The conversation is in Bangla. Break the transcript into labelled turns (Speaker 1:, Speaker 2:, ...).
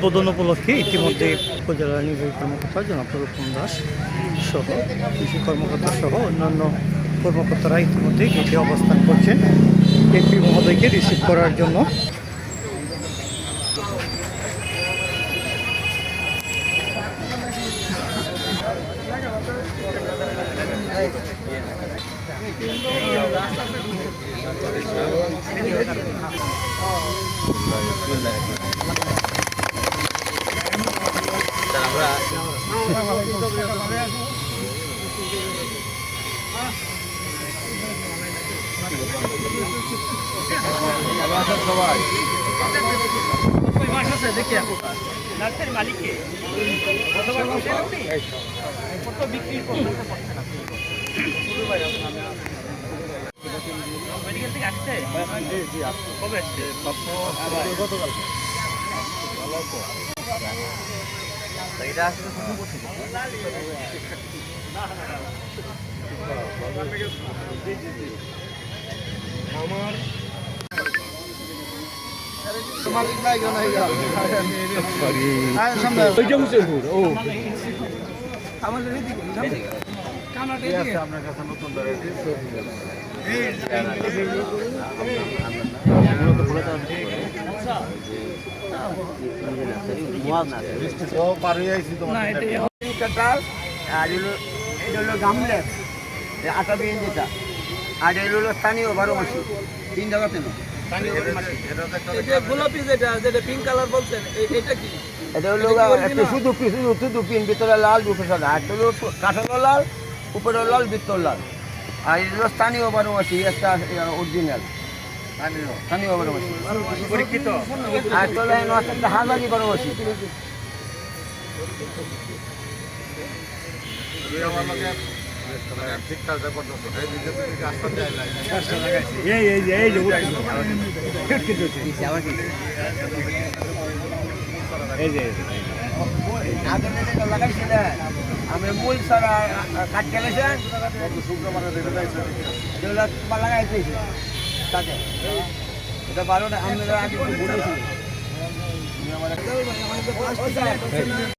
Speaker 1: উদ্বোধন উপলক্ষে ইতিমধ্যে উপজেলা নির্বাহী কর্মকর্তা জনাব রূপম দাস সহ কৃষি কর্মকর্তা সহ অন্যান্য কর্মকর্তারা ইতিমধ্যে গেটে অবস্থান করছেন এমপি মহোদয়কে রিসিভ করার জন্য।
Speaker 2: আটা বিন যেটা আর এর হলো স্থানীয় 12 মাসি 3 টাকা তেল গোলাপি যেটা যেটা পিঙ্ক কালার বলছেন এটা কি? এটা হলো একটা শুধু পিন ভিতরে লাল উপরে সাদা আর হলো কাঠালো লাল উপরে লাল ভিতর লাল আর এর হলো স্থানীয় 12 মাসি একটা অরিজিনাল স্থানীয় 12 মাসি পরীক্ষিত আর তো লাইন আছে হাজারি 12 মাসি আমি মূল সারা কাট গেলেছেন লাগাইছি তাকে এটা 12টা আমরা আগে বলেছি